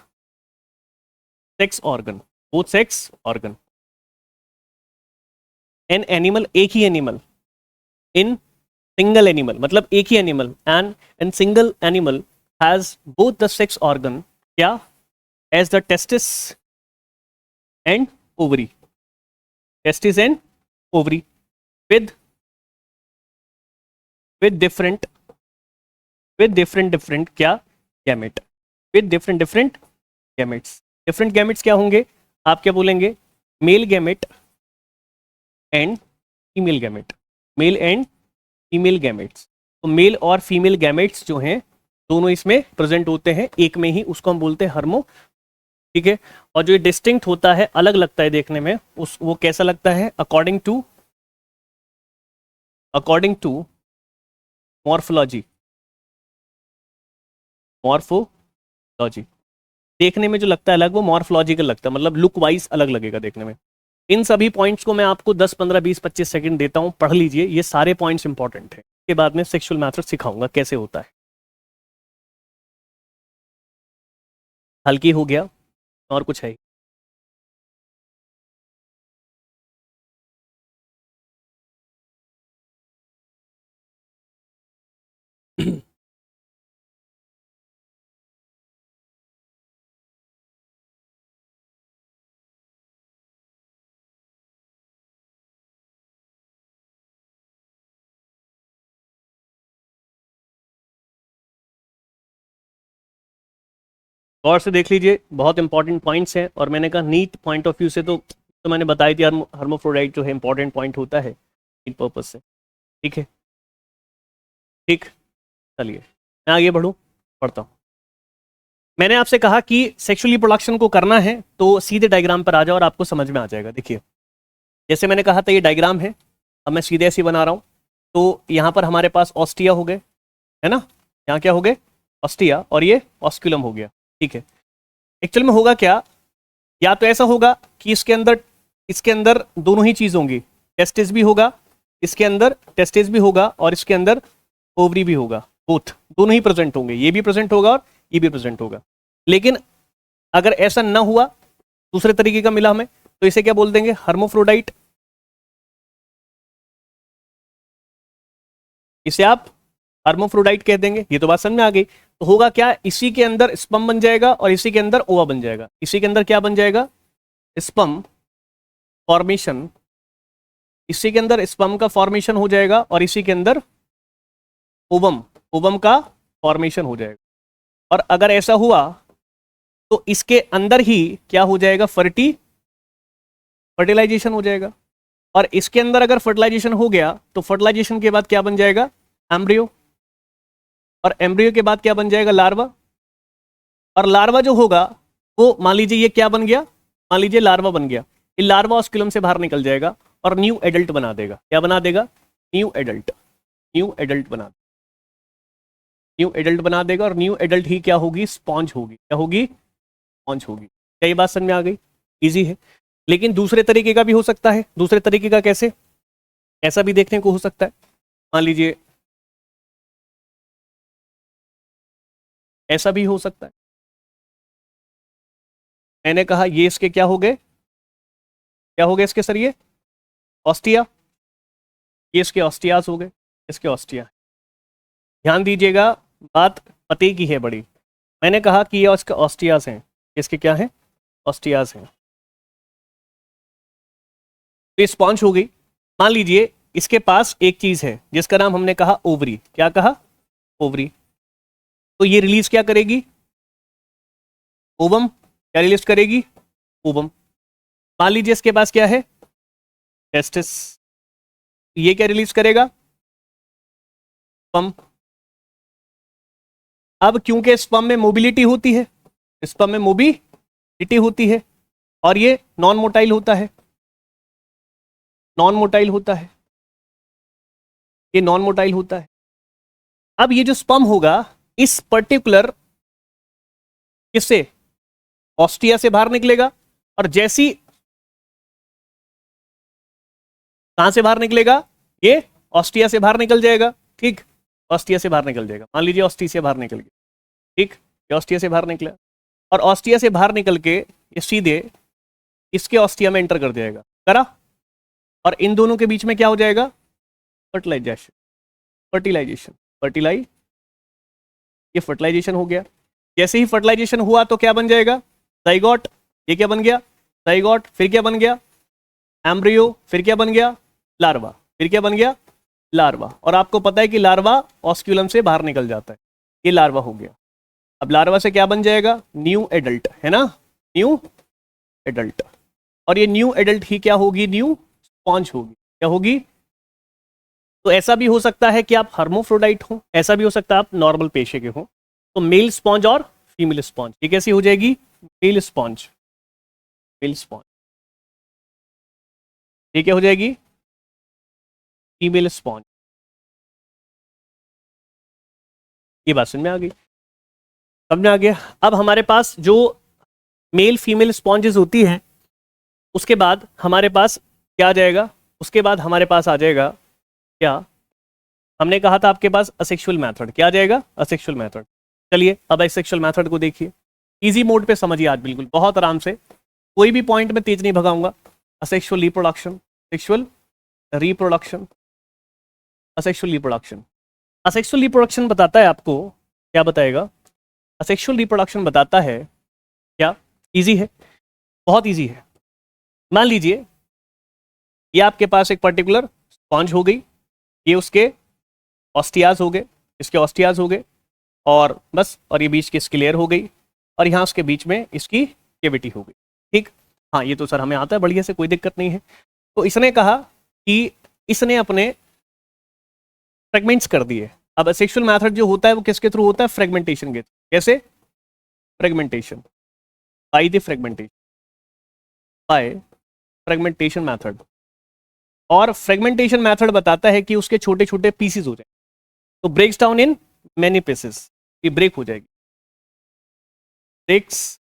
sex organ, both sex organ. An animal, एक ही एनिमल इन सिंगल एनिमल मतलब एक ही animal, and single animal has both the sex organ, क्या, as the testis and ovary, testis and ovary, with with different different क्या, गैमेट, with different गैमेट्स। डिफरेंट गैमेट्स क्या होंगे, आप क्या बोलेंगे, male gamete and female gamete, male and female gametes. तो मेल और फीमेल गैमेट्स जो हैं दोनों इसमें प्रेजेंट होते हैं एक में ही, उसको हम बोलते हैं हर्मो, ठीक है। और जो ये डिस्टिंक्ट होता है, अलग लगता है देखने में, उस वो कैसा लगता है, अकॉर्डिंग टू मॉर्फोलॉजी, मॉर्फोलॉजी, देखने में जो लगता है अलग वो मॉर्फोलॉजिकल लगता है, मतलब लुक वाइज अलग लगेगा देखने में। इन सभी पॉइंट्स को मैं आपको 10 15 20 25 सेकंड देता हूं, पढ़ लीजिए, ये सारे पॉइंट्स इंपॉर्टेंट हैं। इसके बाद में सेक्सुअल मैथड सिखाऊंगा कैसे होता है। हल्की हो गया और कुछ है? गौर से देख लीजिए, बहुत इंपॉर्टेंट पॉइंट्स हैं, और मैंने कहा नीट पॉइंट ऑफ व्यू से तो मैंने बताई थी, हर्मोफ्रोडाइट जो है इंपॉर्टेंट पॉइंट होता है इन पर्पज से, ठीक है। ठीक, चलिए मैं आगे बढ़ूँ, पढ़ता हूँ। मैंने आपसे कहा कि सेक्सुअल रिप्रोडक्शन को करना है तो सीधे डायग्राम पर आ जाओ और आपको समझ में आ जाएगा। देखिए, जैसे मैंने कहा था ये डायग्राम है, अब मैं सीधे ऐसे बना रहा हूँ। तो यहाँ पर हमारे पास ऑस्टिया हो गए, है ना, यहाँ क्या हो गए, ऑस्टिया, और ये ऑस्क्यूलम हो गया, ठीक है। एक्चुअल में होगा क्या, या तो ऐसा होगा कि इसके अंदर दोनों ही चीज होंगी, टेस्टिस भी होगा, इसके अंदर टेस्टिस भी होगा, और इसके अंदर ओवरी भी होगा, बोथ, दोनों ही प्रेजेंट होंगे, ये भी प्रेजेंट होगा और ये भी प्रेजेंट होगा। लेकिन अगर ऐसा ना हुआ, दूसरे तरीके का मिला हमें, तो इसे क्या बोल देंगे, हर्मोफ्रोडाइट। इसे आप हर्मोफ्रोडाइट कह देंगे। ये तो बात समझ में आ गई। तो होगा क्या, इसी के अंदर स्पर्म बन जाएगा और इसी के अंदर ओवा बन जाएगा। इसी के अंदर क्या बन जाएगा, स्पर्म फॉर्मेशन, इसी के अंदर स्पर्म का फॉर्मेशन हो जाएगा और इसी के अंदर ओवम, ओवम का फॉर्मेशन हो जाएगा। और अगर ऐसा हुआ तो इसके अंदर ही क्या हो जाएगा, फर्टिलाइजेशन हो जाएगा। और इसके अंदर अगर फर्टिलाइजेशन हो गया तो फर्टिलाइजेशन के बाद क्या बन जाएगा, एम्ब्रियो, और एम्ब्रियो के बाद क्या बन जाएगा, लार्वा। और लार्वा जो होगा वो, मान लीजिए ये क्या बन गया, मान लीजिए लार्वा बन गया, ये लार्वा ऑस्क्यूलम से बाहर निकल जाएगा और न्यू एडल्ट बना देगा। क्या बना देगा, न्यू एडल्ट, न्यू एडल्ट बना, न्यू एडल्ट बना देगा। और न्यू एडल्ट ही क्या होगी, स्पॉन्ज होगी। क्या होगी, स्पॉन्ज होगी। क्या ये बात समझ में आ गई, इजी है। लेकिन दूसरे तरीके का भी हो सकता है। दूसरे तरीके का कैसे, ऐसा भी देखने को हो सकता है, मान लीजिए ऐसा भी हो सकता है। मैंने कहा ये इसके क्या हो गए, क्या हो गए इसके सर, ये ऑस्टिया, ये इसके ऑस्टियास हो गए, इसके ऑस्टिया। ध्यान दीजिएगा, बात पते की है बड़ी। मैंने कहा कि ये इसके ऑस्टियास हैं, इसके क्या हैं, ऑस्टियास हैं। तो स्पॉन्ज हो गई। मान लीजिए इसके पास एक चीज है जिसका नाम हमने कहा ओवरी। क्या कहा, ओवरी। तो ये रिलीज क्या करेगी, ओवम। क्या रिलीज करेगी, ओवम। मान लीजिए इसके पास क्या है, टेस्टिस। ये क्या रिलीज करेगा, स्पर्म। अब क्योंकि स्पर्म में मोबिलिटी होती है, स्पर्म में मोबिलिटी होती है, और ये नॉन मोटाइल होता है, नॉन मोटाइल होता है, ये नॉन मोटाइल होता है। अब ये जो स्पर्म होगा, इस पर्टिकुलर किससे, ऑस्टिया से बाहर निकलेगा। और जैसी, कहां से बाहर निकलेगा, ये ऑस्टिया से बाहर निकल जाएगा, ठीक, ऑस्टिया से बाहर निकल जाएगा। मान लीजिए ऑस्टिया से बाहर निकल गया, ठीक, ये ऑस्टिया से बाहर निकला, और ऑस्टिया से बाहर निकल के ये सीधे इसके ऑस्टिया में एंटर कर जाएगा, करा। और इन दोनों के बीच में क्या हो जाएगा, फर्टिलाइजेशन। फर्टिलाइजेशन, ये फर्टिलाइजेशन हो गया। जैसे ही फर्टिलाइजेशन हुआ तो क्या बन जाएगा, जाइगोट। ये क्या बन गया, जाइगोट। फिर क्या बन गया, एम्ब्रियो। फिर क्या बन गया, लार्वा। फिर क्या बन गया, लार्वा। और आपको पता है कि लार्वा ऑस्क्यूलम से बाहर निकल जाता है, ये लार्वा हो गया। अब लार्वा से क्या बन जाएगा, न्यू एडल्ट, है ना, न्यू एडल्ट। और ये न्यू एडल्ट ही क्या होगी, न्यू स्पॉन्ज होगी। क्या होगी, तो ऐसा भी हो सकता है कि आप हर्मोफ्रोडाइट हो, ऐसा भी हो सकता है आप नॉर्मल पेशे के हो। तो मेल स्पॉन्ज और फीमेल स्पॉन्ज, ये कैसी हो जाएगी, मेल स्पॉन्ज, मेल स्पॉन्ज। ये क्या हो जाएगी, फीमेल स्पॉन्ज। ये बात समझ में आ गई, समझ में आ गया। अब हमारे पास जो मेल फीमेल स्पॉन्जेस होती हैं, उसके बाद हमारे पास क्या आ जाएगा, उसके बाद हमारे पास आ जाएगा क्या, हमने कहा था आपके पास असेक्सुअल मेथड। क्या आ जाएगा, असेक्सुअल मेथड। चलिए अब असेक्सुअल मेथड को देखिए, इजी मोड पे समझिए आज, बिल्कुल बहुत आराम से, कोई भी पॉइंट में तेज नहीं भगाऊंगा। Asexual reproduction, sexual reproduction, asexual reproduction. Asexual reproduction बताता है आपको, क्या बताएगा, असेक्सुअल रिप्रोडक्शन बताता है क्या, इजी है, बहुत इजी है। मान लीजिए ये आपके पास एक पर्टिकुलर स्पॉन्ज हो गई, ये उसके ऑस्टियाज हो गए, इसके ऑस्टियाज हो गए, और बस, और ये बीच की स्क्लेयर हो गई, और यहाँ उसके बीच में इसकी केविटी हो गई। ठीक, हाँ ये तो सर हमें आता है बढ़िया से, कोई दिक्कत नहीं है। तो इसने कहा कि इसने अपने फ्रेगमेंट्स कर दिए। अब असेक्सुअल मेथड जो होता है वो किसके थ्रू होता है, फ्रेगमेंटेशन के। कैसे, fragmentation, by the fragmentation, by fragmentation method. और फ्रेगमेंटेशन मेथड बताता है कि उसके छोटे छोटे पीसेस हो जाए, तो breaks down in many pieces, ये ब्रेक हो जाएगी, breaks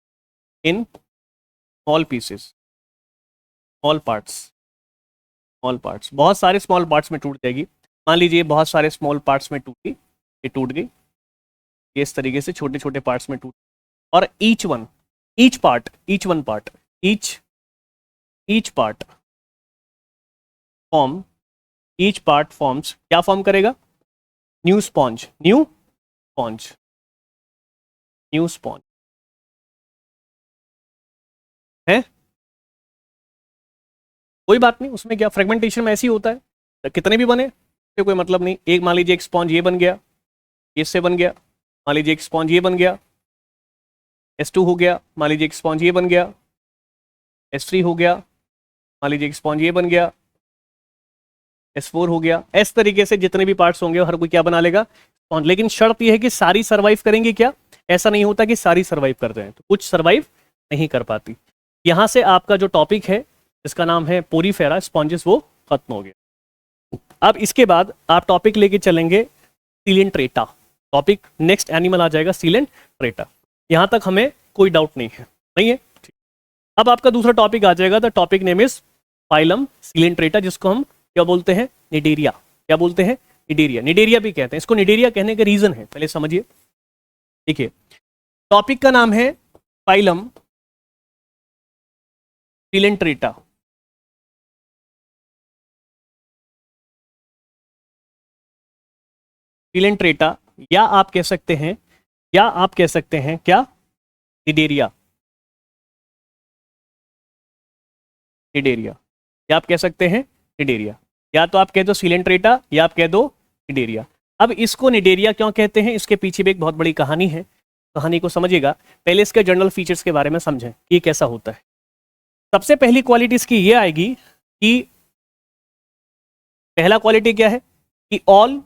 in small pieces, small parts, small parts, बहुत सारे स्मॉल पार्ट्स में टूट जाएगी। मान लीजिए बहुत सारे स्मॉल पार्ट्स में टूटी, ये टूट गई, ये इस तरीके से छोटे छोटे पार्ट्स में टूट, और each one, each part, each one part, each part form, each part forms, क्या फॉर्म करेगा, new sponge, new sponge, new sponge है। कोई बात नहीं, उसमें क्या, फ्रेगमेंटेशन में ऐसे ही होता है, तो कितने भी बने तो कोई मतलब नहीं। एक मान लीजिए एक स्पॉन्ज ये बन गया, ये इससे बन गया, मान लीजिए एक स्पॉन्ज ये बन गया, S2 हो गया, मान लीजिए एक स्पॉन्ज ये बन गया, S3 हो गया, मान लीजिए एक स्पॉन्ज ये बन गया, S4 हो गया। इस तरीके से जितने भी पार्ट्स होंगे हर कोई क्या बना लेगा, स्पॉन्ज। लेकिन शर्त यह है कि सारी सर्वाइव करेंगे क्या, ऐसा नहीं होता कि सारी सर्वाइव कर जाए, तो कुछ सर्वाइव नहीं कर पाती। यहां से आपका जो टॉपिक है इसका नाम है पोरीफेरा स्पॉन्जेस, वो खत्म हो गया। अब इसके बाद आप टॉपिक लेके चलेंगे सीलेंट्रेटा, टॉपिक नेक्स्ट एनिमल आ जाएगा सीलेंट्रेटा। यहां तक हमें कोई डाउट नहीं है, नहीं है, ठीक। अब आपका दूसरा टॉपिक आ जाएगा, the topic name is phylum Coelenterata, जिसको हम क्या बोलते हैं, निडेरिया। क्या बोलते हैं, निडेरिया, निडेरिया भी कहते हैं इसको। निडेरिया कहने का रीजन है, पहले समझिए। देखिए टॉपिक का नाम है फाइलम सीलेंट्रेटा, सीलेंट्रेटा, या आप कह सकते हैं, या आप कह सकते हैं क्या, निडेरिया, निडेरिया, या आप कह सकते हैं निडेरिया, या तो आप कह दो सीलेंट्रेटा या आप कह दो निडेरिया। अब इसको निडेरिया क्यों कहते हैं, इसके पीछे भी एक बहुत बड़ी कहानी है, कहानी को समझिएगा। पहले इसके जनरल फीचर्स के बारे में समझें कि ये कैसा होता है। सबसे पहली क्वालिटी इसकी ये आएगी कि, पहला क्वालिटी क्या है कि ऑल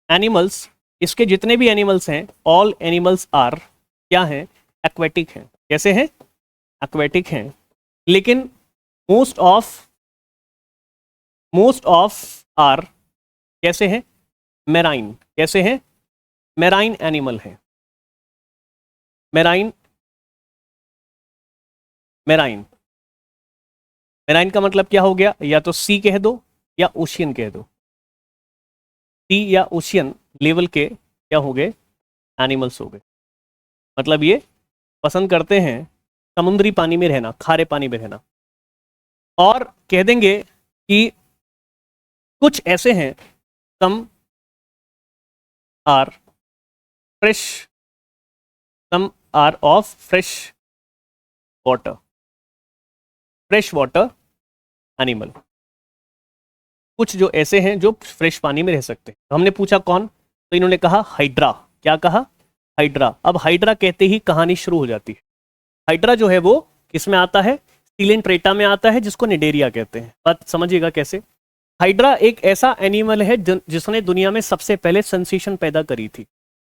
एनिमल्स, इसके जितने भी एनिमल्स हैं, ऑल एनिमल्स आर क्या हैं, एक्वेटिक हैं। कैसे हैं, एक्वेटिक हैं। लेकिन मोस्ट ऑफ आर कैसे हैं, मेराइन। कैसे हैं, मेराइन एनिमल है, मेराइन, मेराइन, मेराइन का मतलब क्या हो गया, या तो सी कह दो या ओशियन कह दो। सी या ओशियन लेवल के क्या हो गए, एनिमल्स हो गए। मतलब ये पसंद करते हैं समुद्री पानी में रहना, खारे पानी में रहना। और कह देंगे कि कुछ ऐसे हैं, some are fresh, some are of fresh water, fresh water animal. कुछ जो ऐसे हैं जो फ्रेश पानी में रह सकते हैं। तो हमने पूछा कौन, तो इन्होंने कहा हाइड्रा। क्या कहा? हाइड्रा। अब हाइड्रा कहते ही कहानी शुरू हो जाती है। हाइड्रा जो है वो किस में आता है? सीलेंट्रेटा में आता है, जिसको निडेरिया कहते हैं। बात समझिएगा कैसे। हाइड्रा एक ऐसा एनिमल है जिसने दुनिया में सबसे पहले सेंसेशन पैदा करी थी।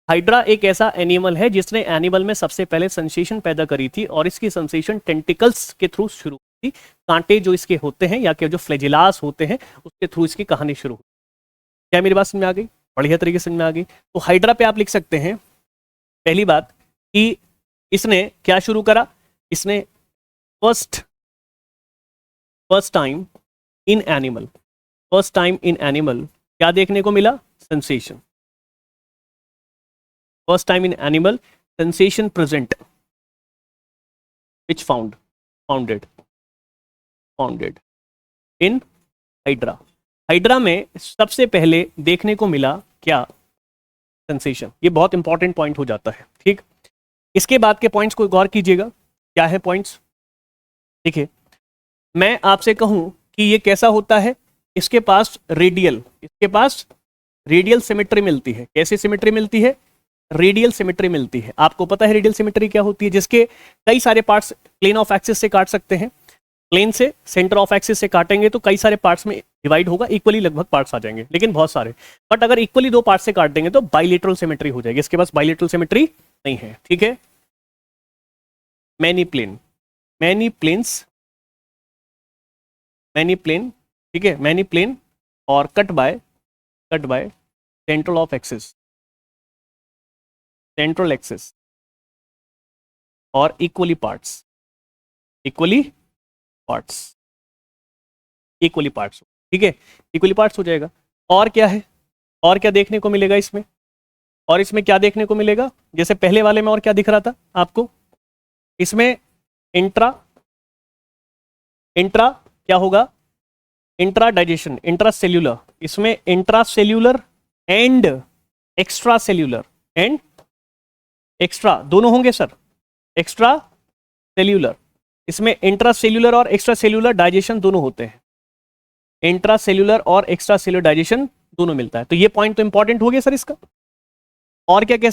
हाइड्रा एक ऐसा एनिमल है जिसने एनिमल में सबसे पहले सेंसेशन पैदा करी थी, और इसकी सेंसेशन टेंटिकल्स के थ्रू शुरू हुई थी। कांटे जो इसके होते हैं या कि जो फ्लैजिलास होते हैं उसके थ्रू इसकी कहानी शुरू हुई। क्या मेरी बात समझ में आ गई? बढ़िया तरीके से समझ में आ गई। तो हाइड्रा पे आप लिख सकते हैं पहली बात कि इसने क्या शुरू करा? इसने first time in animal, first time in animal क्या देखने को मिला? Sensation. First time in animal sensation present, which founded in hydra. Hydra में सबसे पहले देखने को मिला क्या? सेंसेशन। ये बहुत इंपॉर्टेंट पॉइंट हो जाता है, ठीक। इसके बाद के पॉइंट्स को गौर कीजिएगा। क्या है पॉइंट्स? देखिए, मैं आपसे कहूं कि ये कैसा होता है, इसके पास रेडियल सिमेट्री मिलती है। कैसे सिमेट्री मिलती है? रेडियल सिमेट्री मिलती है। आपको पता है रेडियल सिमेट्री क्या होती है? जिसके कई सारे पार्ट्स प्लेन ऑफ एक्सिस से काट सकते हैं। प्लेन से सेंटर ऑफ एक्सिस से काटेंगे तो कई सारे पार्ट्स में डिवाइड होगा, इक्वली लगभग पार्ट्स आ जाएंगे, लेकिन बहुत सारे। बट अगर इक्वली दो पार्ट से काट देंगे तो बाइलेटरल सिमेट्री हो जाएगी। इसके पास बाइलेटरल सिमेट्री नहीं है, ठीक है। मैनी प्लेन, ठीक है, मैनी प्लेन और cut by central of axis, central axis और इक्वली पार्ट्स, ठीक है, इक्वली पार्ट्स हो जाएगा। और क्या है? और क्या देखने को मिलेगा इसमें? और इसमें क्या देखने को मिलेगा? जैसे पहले वाले में और क्या दिख रहा था आपको? इसमें इंट्रा क्या होगा? Intra digestion, intra cellular. इसमें intra cellular and extra cellular and extra दोनों होंगे सर, एक्स्ट्रा सेल्यूलर। इसमें इंट्रा सेल्यूलर और एक्स्ट्रा सेल्यूलर डाइजेशन दोनों होते हैं। इंट्रा सेल्यूलर और एक्स्ट्रा सेल्यूलर डाइजेशन दोनों मिलता है। तो ये पॉइंट तो इंपॉर्टेंट हो गया सर इसका। और क्या कह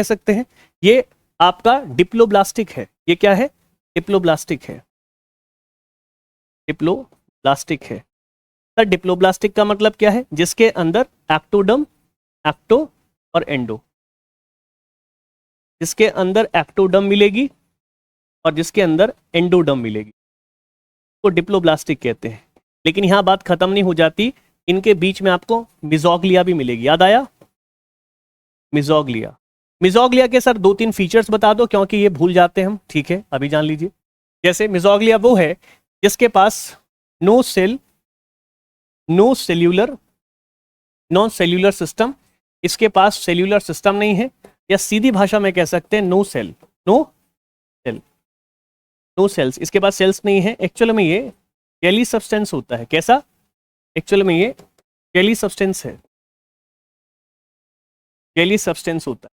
सकते हैं? ये आपका डिप्लोब्लास्टिक है। ये क्या है? डिप्लोब्लास्टिक है। सर डिप्लोब्लास्टिक का मतलब क्या है? जिसके अंदर एक्टो और एंडो, जिसके अंदर एक्टोडर्म मिलेगी और जिसके अंदर एंडोडर्म मिलेगी, तो डिप्लोब्लास्टिक कहते हैं। लेकिन यहां बात खत्म नहीं हो जाती, इनके बीच में आपको मिजोग्लिया भी मिलेगी। याद आया? मिजोग्लिया के सर 2-3 फीचर्स बता दो, क्योंकि ये भूल जाते हैं हम, ठीक है, अभी जान लीजिए। जैसे मिजोग्लिया वो है जिसके पास नो सेल्यूलर सिस्टम, इसके पास सेल्यूलर सिस्टम नहीं है, या सीधी भाषा में कह सकते हैं नो सेल्स। इसके पास सेल्स नहीं है। एक्चुअल में ये जेली सब्सटेंस होता है। कैसा? एक्चुअल में ये जेली सब्सटेंस है, जेली सब्सटेंस होता है।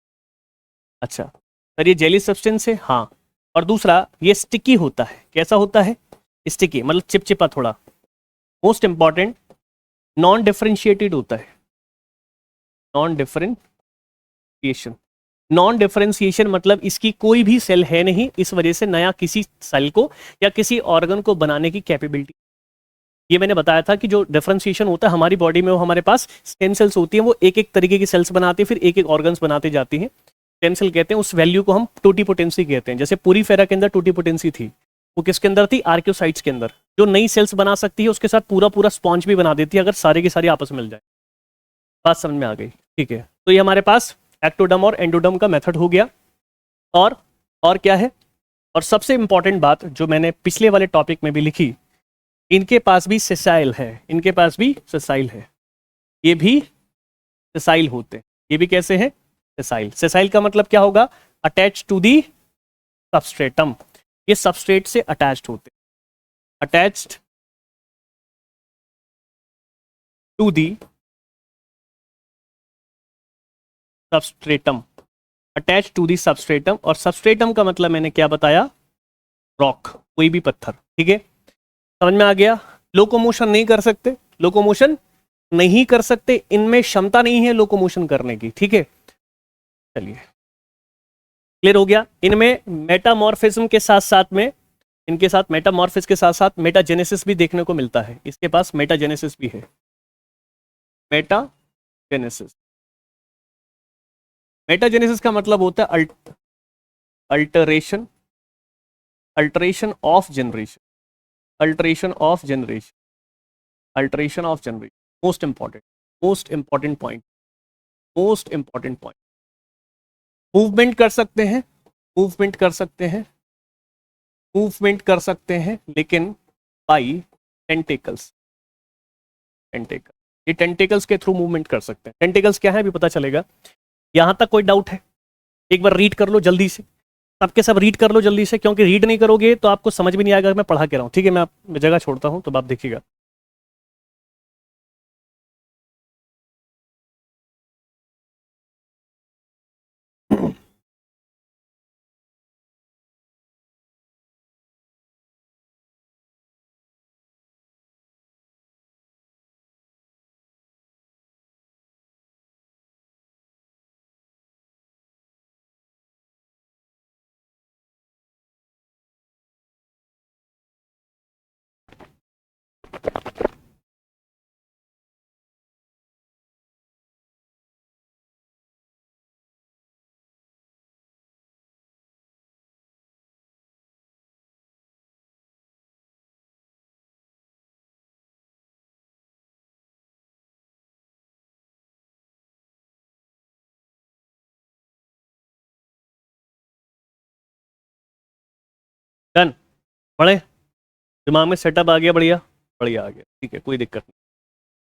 अच्छा सर, ये जेली सब्सटेंस है, हाँ। और दूसरा, ये स्टिकी होता है। कैसा होता है? स्टिकी मतलब चिपचिपा थोड़ा। मोस्ट इंपॉर्टेंट, नॉन डिफरेंशिएटेड होता है। नॉन डिफरेंशिएशन मतलब इसकी कोई भी सेल है नहीं, इस वजह से नया किसी सेल को या किसी ऑर्गन को बनाने की कैपेबिलिटी। ये मैंने बताया था कि जो डिफरेंशिएशन होता है हमारी बॉडी में, वो हमारे पास स्टेम सेल्स होती हैं, वो एक एक तरीके की सेल्स बनाती है, फिर एक एक ऑर्गन्स बनाते जाती हैं। स्टेम सेल कहते हैं, उस वैल्यू को हम टोटीपोटेंसी कहते हैं। जैसे पूरीफेरा के अंदर टोटीपोटेंसी थी, वो किसके अंदर थी? आर्कियोसाइट्स के अंदर। जो नई सेल्स बना सकती है उसके साथ पूरा स्पॉन्ज भी बना देती है, अगर सारे की सारी आपस में मिल जाए। बात समझ में आ गई? ठीक है, तो ये हमारे पास एक्टोडर्म और एंडोडर्म का मेथड हो गया। और क्या है? और सबसे इंपॉर्टेंट बात जो मैंने पिछले वाले टॉपिक में भी लिखी, इनके पास भी सेसाइल है। ये भी सेसाइल होते हैं। ये भी कैसे हैं? सेसाइल का मतलब क्या होगा? Attach to the substratum. ये सबस्ट्रेट से अटैच्ड होते हैं, attached to the substratum, attach to the substratum, और सबस्ट्रेटम का मतलब मैंने क्या बताया, रॉक, कोई भी पत्थर, ठीक है, समझ में आ गया। लोकोमोशन नहीं कर सकते, लोकोमोशन नहीं कर सकते, इनमें क्षमता नहीं है लोकोमोशन करने की, ठीक है, चलिए क्लियर हो गया। इनमें मेटामॉर्फिज्म के साथ साथ में, इनके साथ मेटामॉर्फिस के साथ साथ मेटाजेनेसिस भी देखने को मिलता है, इसके पास मेटाजेनेसिस भी है, मेटाजेनेसिस। मेटाजेनेसिस का मतलब होता है alteration, alteration of generation, alteration of generation, alteration of generation, most important, most important point, most important point. Movement कर सकते हैं, मूवमेंट कर सकते हैं, मूवमेंट कर सकते हैं, लेकिन बाई टेंटिकल्स, टेंटिकल, ये टेंटिकल्स के थ्रू मूवमेंट कर सकते हैं। टेंटिकल्स क्या है अभी पता चलेगा। यहां तक कोई डाउट है? एक बार रीड कर लो जल्दी से, सबके सब रीड कर लो जल्दी से, क्योंकि रीड नहीं करोगे तो आपको समझ भी नहीं आएगा मैं पढ़ा के रहा हूँ, ठीक है। मैं जगह छोड़ता हूँ तो आप देखिएगा। डन, पढ़े, दिमाग में सेटअप आ गया, बढ़िया बढ़िया आ गया, ठीक है, कोई दिक्कत नहीं।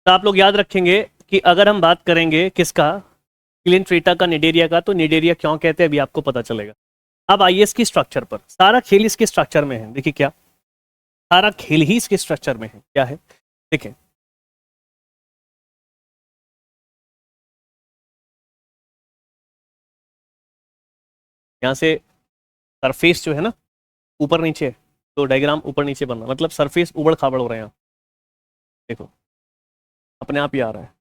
तो आप लोग याद रखेंगे कि अगर हम बात करेंगे किसका, क्लिंट्रेटा का, निडेरिया का, तो निडेरिया क्यों कहते हैं अभी आपको पता चलेगा। अब आइए इसकी स्ट्रक्चर पर, सारा खेल इसके स्ट्रक्चर में है, देखिए क्या, सारा खेल ही इसके स्ट्रक्चर में है, क्या है देखिए। यहाँ से सरफेस जो है ना ऊपर नीचे, तो डायग्राम ऊपर नीचे बनना, मतलब सरफेस उबड़ खाबड़ हो रहे हैं, देखो अपने आप ही आ रहा है।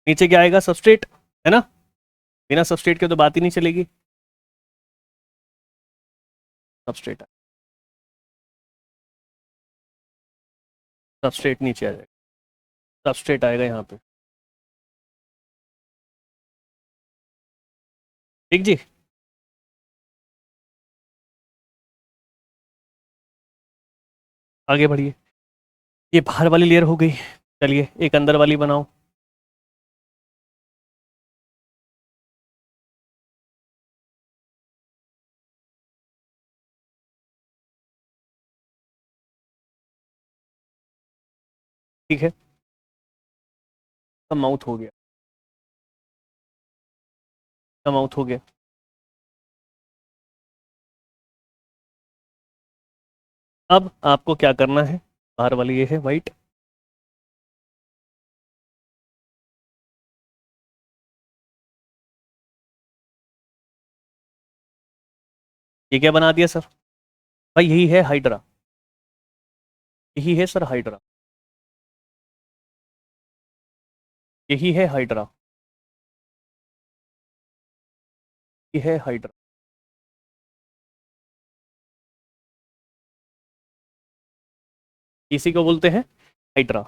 नीचे क्या आएगा, सबस्ट्रेट, है ना, बिना सबस्ट्रेट के तो बात ही नहीं चलेगी। सबस्ट्रेट, सबस्ट्रेट नीचे आ जाएगा, सबस्ट्रेट आएगा यहाँ पे, ठीक जी। आगे बढ़िए, ये बाहर वाली लेयर हो गई, चलिए एक अंदर वाली बनाओ। ठीक है, सब माउथ हो गया, सब माउथ हो गया। अब आपको क्या करना है, बाहर वाली ये है वाइट, ये क्या बना दिया सर, भाई यही है हाइड्रा, यही है सर हाइड्रा, यही है हाइड्रा, ये है हाइड्रा। इसी को बोलते हैं हाइड्रा।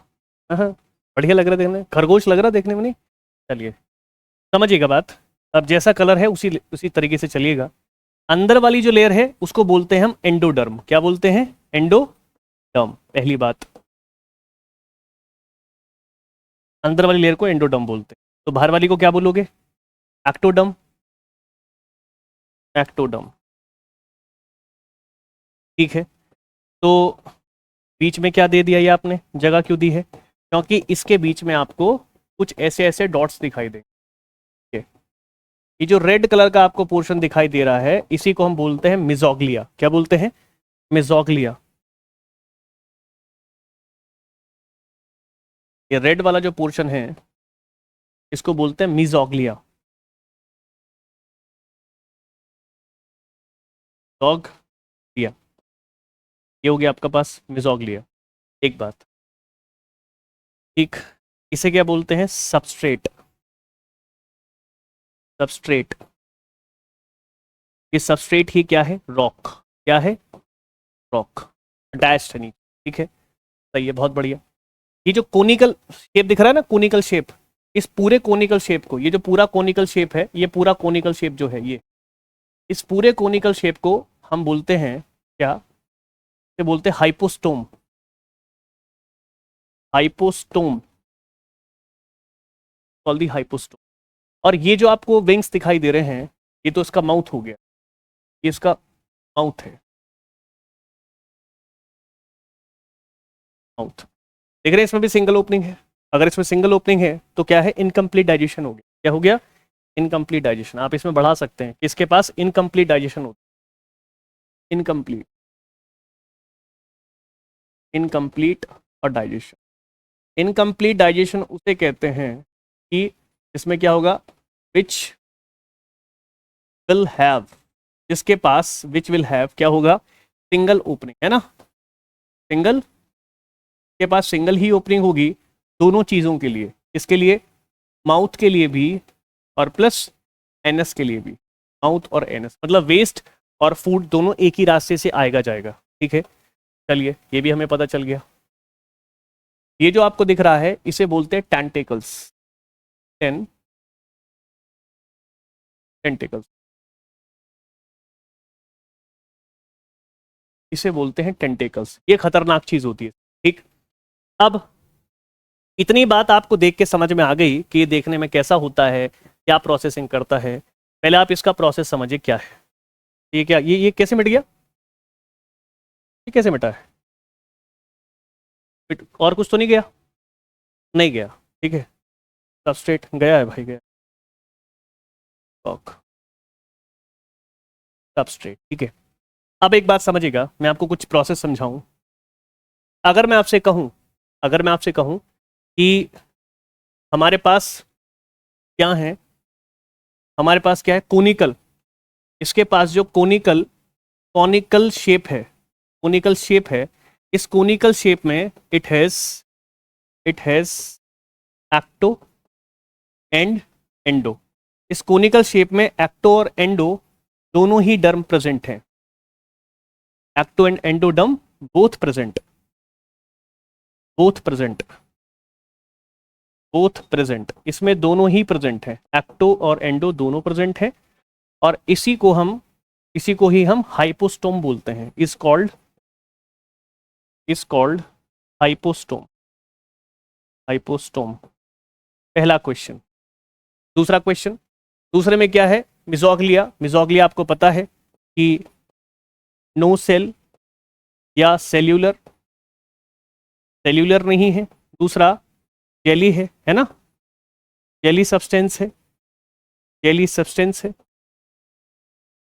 हाँ, बढ़िया लग रहा है देखने में, खरगोश लग रहा है देखने में, नहीं, चलिए समझिएगा बात। अब जैसा कलर है उसी उसी तरीके से चलिएगा। अंदर वाली जो लेयर है उसको बोलते हैं हम एंडोडर्म, क्या बोलते हैं, एंडोडर्म, पहली बात, अंदर वाली लेयर को एंडोडर्म बोलते हैं। तो बाहर वाली को क्या बोलोगे, एक्टोडर्म, एक्टोडर्म, ठीक है। तो बीच में क्या दे दिया ये आपने, जगह क्यों दी है, क्योंकि इसके बीच में आपको कुछ ऐसे ऐसे डॉट्स दिखाई देंगे। ये जो रेड कलर का आपको पोर्शन दिखाई दे रहा है इसी को हम बोलते हैं मिजोग्लिया, क्या बोलते हैं, मेसोग्लिया। ये रेड वाला जो पोर्शन है इसको बोलते हैं मेसोग्लिया। मेसोग्लिया, ये हो गया आपका पास मेसोग्लिया। एक बात, ठीक, इसे क्या बोलते हैं? सबस्ट्रेट। सबस्ट्रेट, ये सबस्ट्रेट ही क्या है? रॉक। क्या है? रॉक। अटैच्ड है नीचे, ठीक है, सही है, बहुत बढ़िया। ये जो कोनिकल शेप दिख रहा है ना, कोनिकल शेप, इस पूरे कोनिकल शेप को, ये जो पूरा कोनिकल शेप है, ये पूरा कोनिकल शेप जो है, ये इस पूरे कोनिकल शेप को हम बोलते हैं क्या? ये बोलते हैं हाइपोस्टोम। हाइपोस्टोम, कॉल दी हाइपोस्टोम। और ये जो आपको विंग्स दिखाई दे रहे हैं, ये तो इसका माउथ हो गया, ये इसका माउथ है। माउथ देख रहे हैं, इसमें भी सिंगल ओपनिंग है। अगर इसमें सिंगल ओपनिंग है तो क्या है? इनकम्प्लीट डाइजेशन हो गया। क्या हो गया? Incomplete digestion. आप इसमें बढ़ा सकते हैं, किसके पास इनकम्प्लीट डाइजेशन होता है? इनकम्प्लीट, इनकम्प्लीट और डाइजेशन। इनकम्प्लीट डाइजेशन उसे कहते हैं कि इसमें क्या होगा? विच विल हैव, जिसके पास, विच विल हैव क्या होगा? सिंगल ओपनिंग, है ना? सिंगल के पास सिंगल ही ओपनिंग होगी दोनों चीज़ों के लिए। इसके लिए, माउथ के लिए भी और प्लस एनएस के लिए भी। माउथ और एनएस मतलब वेस्ट और फूड दोनों एक ही रास्ते से आएगा जाएगा, ठीक है। चलिए, ये भी हमें पता चल गया। ये जो आपको दिख रहा है इसे बोलते हैं टेंटेकल्स। टेंटेकल्स, इसे बोलते हैं टेंटेकल्स। ये खतरनाक चीज होती है, ठीक। अब इतनी बात आपको देख के समझ में आ गई कि ये देखने में कैसा होता है, क्या प्रोसेसिंग करता है। पहले आप इसका प्रोसेस समझिए क्या है। ये क्या, ये कैसे मिट गया? ये कैसे मिटा है? और कुछ तो नहीं गया? नहीं गया, ठीक है। सबस्ट्रेट गया है भाई, गया। सबस्ट्रेट, ठीक है। अब एक बात समझिएगा, मैं आपको कुछ प्रोसेस समझाऊं। अगर मैं आपसे कहूं, अगर मैं आपसे कहूं कि हमारे पास क्या है, हमारे पास क्या है? कोनिकल। इसके पास जो कोनिकल कॉनिकल शेप है, कोनिकल शेप है, इस कोनिकल शेप में it has ecto and endo. इस कोनिकल शेप में एक्टो और एंडो दोनों ही डर्म प्रेजेंट हैं। Ecto and endoderm both present, both present, both present. इसमें दोनों ही प्रेजेंट हैं, एक्टो और एंडो दोनों प्रेजेंट हैं। और इसी को ही हम हाइपोस्टोम बोलते हैं। Is called hypostome. हाइपोस्टोम, पहला क्वेश्चन। दूसरा क्वेश्चन, दूसरे में क्या है? मिजोग्लिया। मिजोग्लिया आपको पता है कि नो सेल या सेल्यूलर, सेल्यूलर नहीं है। दूसरा जेली है ना? जेली सब्सटेंस है, जेली सब्सटेंस है,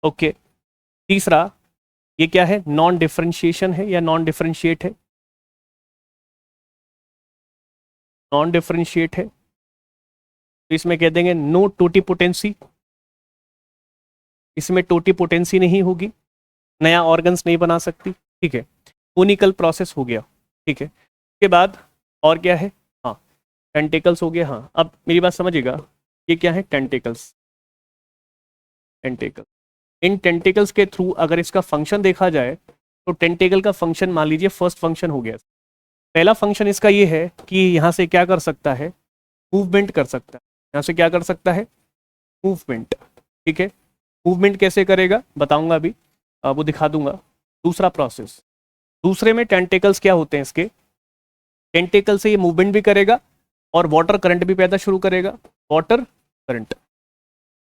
ओके। तीसरा, ये क्या है? नॉन डिफरेंशिएशन है या नॉन डिफरेंशिएट है? नॉन डिफरेंशिएट है, तो इसमें कह देंगे नो टोटीपोटेंसी। इसमें टोटीपोटेंसी नहीं होगी, नया ऑर्गन्स नहीं बना सकती, ठीक है। कोनिकल प्रोसेस हो गया, ठीक है। उसके बाद और क्या है? हाँ, टेंटिकल्स हो गया। हाँ, अब मेरी बात समझिएगा, ये क्या है? टेंटिकल्स। टेंटिकल, इन टेंटिकल्स के थ्रू अगर इसका फंक्शन देखा जाए तो टेंटिकल का फंक्शन मान लीजिए फर्स्ट फंक्शन हो गया। पहला फंक्शन इसका ये है कि यहाँ से क्या कर सकता है? मूवमेंट कर सकता है। यहाँ से क्या कर सकता है? मूवमेंट, ठीक है। मूवमेंट कैसे करेगा बताऊंगा अभी, वो दिखा दूंगा। दूसरा प्रोसेस, दूसरे में टेंटिकल्स क्या होते हैं इसके? टेंटिकल से ये मूवमेंट भी करेगा और वाटर करंट भी पैदा शुरू करेगा। वाटर करंट,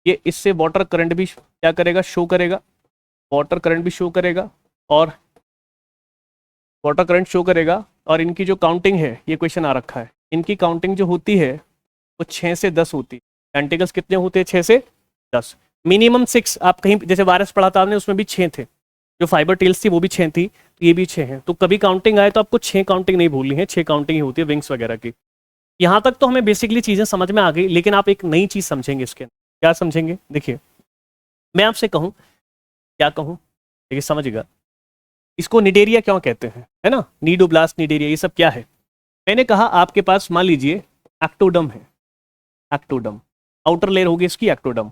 ये इससे वाटर करंट भी क्या करेगा? शो करेगा। वाटर करंट भी शो करेगा और वाटर करंट शो करेगा। और इनकी जो काउंटिंग है, ये क्वेश्चन आ रखा है, इनकी काउंटिंग जो होती है वो 6 से 10 होती है। टेंटिकल्स कितने होते हैं? 6 से 10। मिनिमम 6। आप कहीं जैसे वायरस पढ़ा था आपने, उसमें भी 6 थे, जो फाइबर टेल्स थी वो भी 6 थी, तो ये भी 6 हैं। तो कभी काउंटिंग आए तो आपको 6 काउंटिंग नहीं भूलनी है, 6 काउंटिंग ही होती है विंग्स वगैरह की। यहाँ तक तो हमें बेसिकली चीज़ें समझ में आ गई, लेकिन आप एक नई चीज़ समझेंगे इसके अंदर। क्या समझेंगे? देखिए मैं आपसे कहूँ, क्या कहूँ, देखिए समझिएगा, इसको निडेरिया क्यों कहते हैं, है ना, नीडोब्लास्ट, निडेरिया, ये सब क्या है। मैंने कहा आपके पास मान लीजिए एक्टोडम है, एक्टोडम आउटर लेयर होगी इसकी एक्टोडम।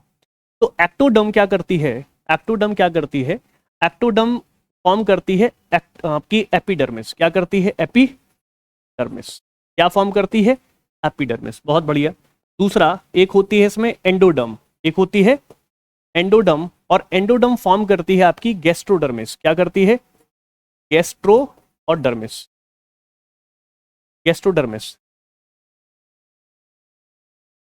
तो एक्टोडम क्या करती है, एक्टोडम क्या करती है, एक्टोडम फॉर्म करती है आपकी एपिडर्मिस। क्या करती है? एपिडर्मिस। क्या फॉर्म करती है? एपिडर्मिस। बहुत बढ़िया। दूसरा एक होती है इसमें एंडोडम, एक होती है एंडोडम, और एंडोडम फॉर्म करती है आपकी गैस्ट्रोडर्मिस। क्या करती है? गैस्ट्रो और डर्मिस, गैस्ट्रोडर्मिस।